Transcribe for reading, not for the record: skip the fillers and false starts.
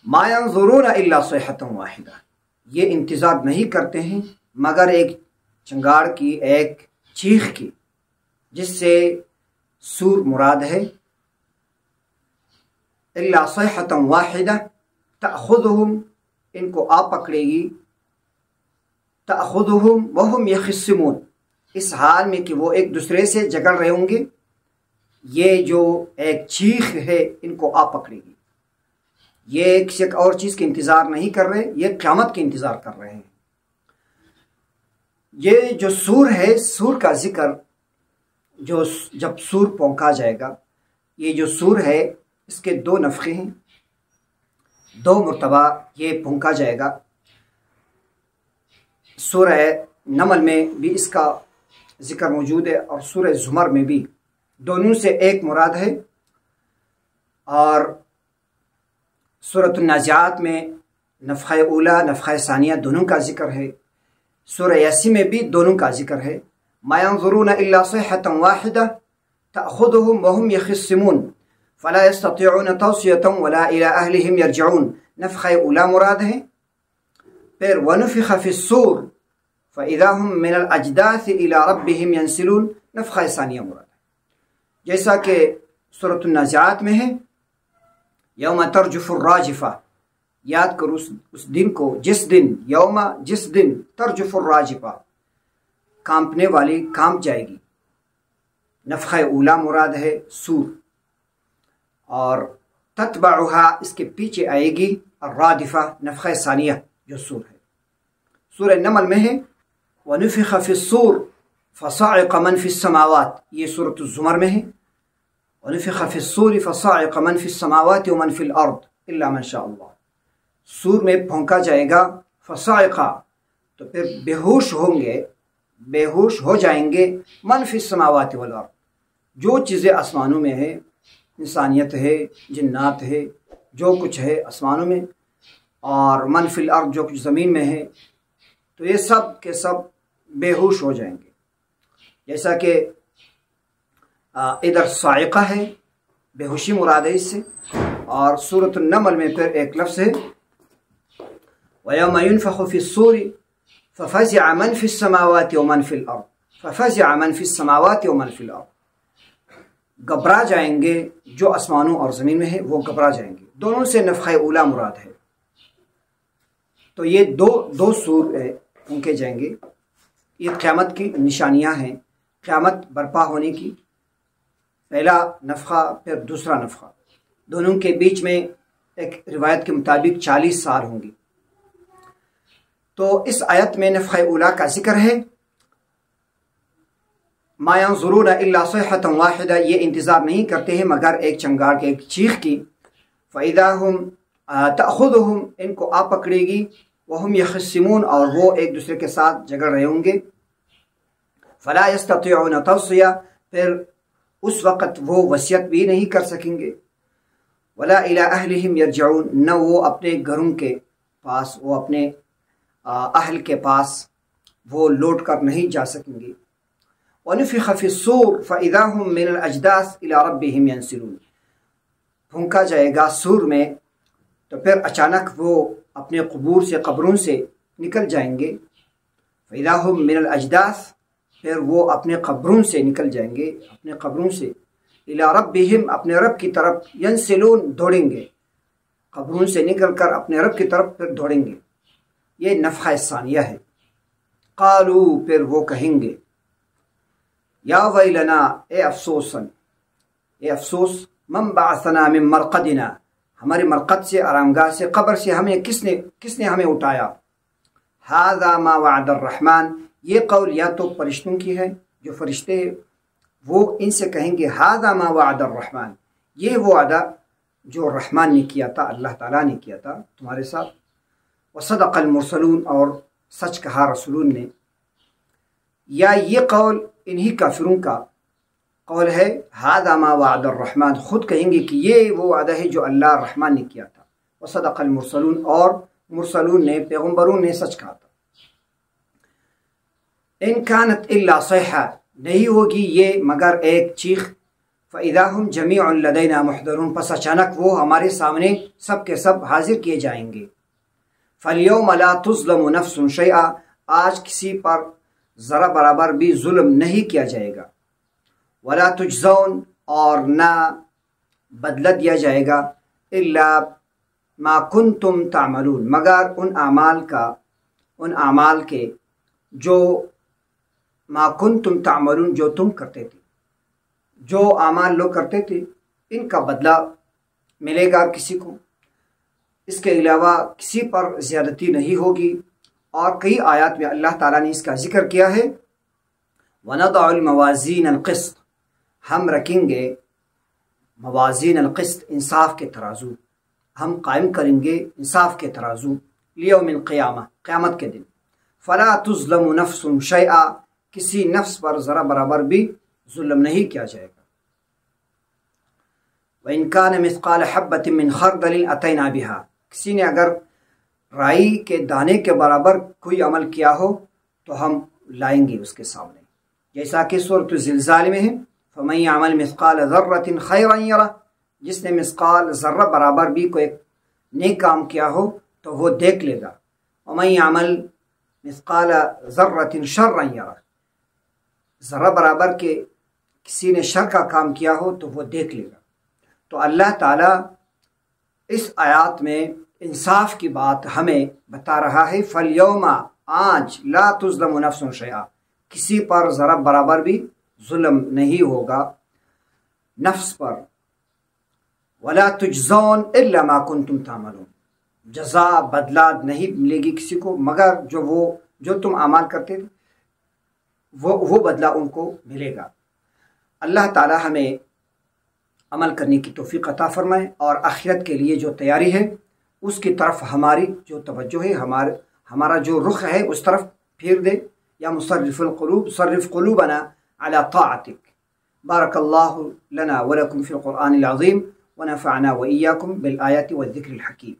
ما ينظرون الا صيحة واحدہ، یہ انتظار نہیں کرتے ہیں مگر ایک چنگاڑ کی، ایک چیخ کی، جس سے سور مراد ہے۔ الا صیحة واحدہ تأخذهم، ان کو آ پکڑے گی، تأخذهم وهم يخصمون، اس حال میں کہ وہ ایک دوسرے سے جگڑ رہے ہوں گے۔ یہ جو ایک چیخ ہے ان کو آ پکڑے گی، یہ کسی اور چیز کے انتظار نہیں کر رہے، یہ قیامت کے انتظار کر رہے ہیں۔ یہ جو سور ہے، سور کا ذکر جو جب سور پونکا جائے گا، یہ جو سور ہے اس کے دو نفخے ہیں، دو مرتبہ یہ پھونکا جائے گا۔ سورہ نمل میں بھی اس کا ذکر موجود ہے اور سورہ زمر میں بھی، دونوں سے ایک مراد ہے۔ اور سورۃ النازعات میں نفخہ اولا، نفخہ ثانیہ دونوں کا ذکر ہے۔ سورہ یاسین میں بھی دونوں کا ذکر ہے۔ ما ينظرون الا صيحة واحدة تأخذهم وهم يخصمون فلا يستطيعون توصية ولا الى اهلهم يرجعون، نفخہ اولا مراد ہے۔ پھر ونفخ في الصور فاذا هم من الاجداث الى ربهم ينسلون، نفخہ ثانیہ مراد ہے، جیسا کہ سورۃ النازعات میں ہے یوم ترجف الراجفہ، یاد کرو اس دن کو، جس دن، یوم جس دن، ترجف الراجفہ کانپنے والی کانپ جائے گی، نفخہ اولا مراد ہے سور، اور تتبعها اس کے پیچھے آئے گی الرادفہ، نفخہ ثانیہ جو سور ہے۔ سورہ نمل میں ہے ونفخ فی الصور فصعق من فی السماوات، یہ سورۃ الزمر میں ہے ونفخ فی الصور فصعق من فی السماوات ومن فی الارض الا من شاء اللہ، سور میں پھونکا جائے گا، فصعق تو پھر بے ہوش ہوں گے، بے ہوش ہو جائیں گے، من فی السماوات والارض، جو چیزیں آسمانوں میں ہے، انسانیت ہے، جنات ہے، جو کچھ ہے آسمانوں میں، اور من فی الارض جو کچھ زمین میں ہے، تو یہ سب کے سب بے ہوش ہو جائیں گے۔ جیسا کہ ادھر صاعقہ ہے، بے ہوشی مراد ہے اس سے، اور سورۃ النمل میں پھر ایک لفظ ہے وَيَوْمَ يُنْفَخُ فِي الصُّورِ فَفَزِعَ مَنْ فِي السَّمَاوَاتِ وَمَنْ فِي الْأَرْضِ، فَفَزِعَ مَنْ فِي السَّمَاوَاتِ وَمَنْ فِي الْأَرْضِ، گھبرا جائیں گے جو آسمانوں اور زمین میں ہے، وہ گھبرا جائیں گے، دونوں سے نفخہ اولا مراد ہے۔ تو یہ دو سور پھونکے جائیں گے، یہ قیامت کی نشانیاں ہیں، قیامت برپا ہونے کی، پہلا نفخہ پھر دوسرا نفخہ، دونوں کے بیچ میں ایک روایت کے مطابق 40 سال ہوں گی۔ تو اس آیت میں نفخہ اولا کا ذکر ہے، ما ينظرون الا صيحة واحدہ، یہ انتظار نہیں کرتے ہیں مگر ایک چنگاڑ کے، ایک چیخ کی، فاذا هم تأخذهم، ان کو آ پکڑے گی، وهم يخصمون، اور وہ ایک دوسرے کے ساتھ جگڑ رہے ہوں گے، فلا يستطيعون توصیہ، پھر اس وقت وہ وصیت بھی نہیں کر سکیں گے، ولا الى اہلہم یرجعون، نہ وہ اپنے گھروں کے پاس، وہ اپنے اہل کے پاس وہ لوٹ کر نہیں جا سکیں گے۔ ونفخ فی الصور فاذا هم من الاجداث الى ربهم ينسلون، پھونکا جائے گا سور میں تو پھر اچانک وہ اپنے قبور سے، قبروں سے نکل جائیں گے، فاذا هم من الاجداث، پھر وہ اپنے قبروں سے نکل جائیں گے، اپنے قبروں سے، الى ربهم، اپنے رب کی طرف، ینسلون، دوڑیں گے، قبروں سے نکل کر اپنے رب کی طرف پھر دوڑیں گے، یہ نفخہ ثانیہ ہے۔ قالوا، پھر وہ کہیں گے، یا ویلنا، اے افسوسن، اے افسوس، من بعثنا من مرقدنا، ہمارے مرقد سے، آرامگاہ سے، قبر سے ہمیں کس نے ہمیں اٹھایا، ھذا ما وعد الرحمن، یہ قول یا تو فرشتوں کی ہے، جو فرشتے وہ ان سے کہیں گے ھذا ما وعد الرحمن، یہ وہ وعدہ جو رحمان نے کیا تھا، اللہ تعالیٰ نے کیا تھا تمہارے ساتھ، وصدق المرسلون، اور سچ کہا رسولون نے۔ یا یہ قول انہی کافروں کا قول ہے، ھذا ما وعد الرحمن، خود کہیں گے کہ یہ وہ وعدہ ہے جو اللہ رحمان نے کیا تھا، وصدق المرسلون، اور مرسلون نے، پیغمبروں نے سچ کہا تھا۔ ان کانت الا صیحہ، نہیں ہوگی یہ مگر ایک چیخ، فَإِذَا هُمْ جَمِيعٌ لَدَيْنَا مُحْضَرُونَ، پس اچانک وہ ہمارے سامنے سب کے سب حاضر کیے جائیں گے۔ فَالْيَوْمَ لَا تُظْلَمُ نَفْسٌ شَيْئًا، آج کسی پر ذرا برابر بھی ظلم نہیں کیا جائے گا۔ وَلَا تُجْزَوْنَ، اور نہ بدلہ دیا جائے گا، إِلَّا مَا كُنْتُمْ تَعْمَلُونَ، مگر ان اعمال کے جو ما کنتم تعملون، جو تم کرتے تھے، جو اعمال لوگ کرتے تھے ان کا بدلہ ملے گا کسی کو، اس کے علاوہ کسی پر زیادتی نہیں ہوگی۔ اور کئی آیات میں اللہ تعالیٰ نے اس کا ذکر کیا ہے، وَنَضَعُ الْمَوَازِينَ الْقِسْطَ، ہم رکھیں گے موازین القسط، انصاف کے ترازو، ہم قائم کریں گے انصاف کے ترازو، لیوم القیامہ، قیامت کے دن۔ فَلَا تُظْلَمُ نَفْسٌ شَيْئًا، کسی نفس پر ذرا برابر بھی ظلم نہیں کیا جائے گا۔ وَإِنْ كَانَ مِثْقَالَ حَبَّةٍ مِّنْ خَرْدَلٍ أَتَيْنَا بِهَا، کسی نے اگر رائی کے دانے کے برابر کوئی عمل کیا ہو تو ہم لائیں گے اس کے سامنے، جیسا کہ سورۃ الزلزال میں ہے، فَمَن يَعْمَلْ مِثْقَالَ ذَرَّةٍ خَيْرًا يَرَهُ، جس نے مثقال ذرہ برابر بھی کوئی نیک کام کیا ہو تو وہ دیکھ لے گا، وَمَن يَعْمَلْ مِثْقَالَ ذَرَّةٍ شَرًّا يَرَهُ، ذرہ برابر کے کسی نے شر کا کام کیا ہو تو وہ دیکھ لے گا۔ تو اللہ تعالیٰ اس آیات میں انصاف کی بات ہمیں بتا رہا ہے، فَالْيَوْمَ، آج، لَا تُظْلَمُ نَفْسٌ شَيْئًا، کسی پر ذرا برابر بھی ظلم نہیں ہوگا نفس پر۔ وَلَا تُجْزَوْنَ إِلَّا مَا كُنْتُمْ تَعْمَلُونَ، جزا بدلہ نہیں ملے گی کسی کو مگر جو تم اعمال کرتے تھے وہ بدلہ ان کو ملے گا۔ اللہ تعالی ہمیں عمل کرنے کی توفیق عطا فرمائے، اور آخرت کے لیے جو تیاری ہے اس کی طرف ہماری جو توجہ ہے، ہمارا جو رخ ہے اس طرف پھیر دے۔ یا مصرف القلوب صرف قلوبنا على طاعتك۔ بارك الله لنا ولكم في القرآن العظيم، ونفعنا وإياكم بالآيات والذكر الحكيم۔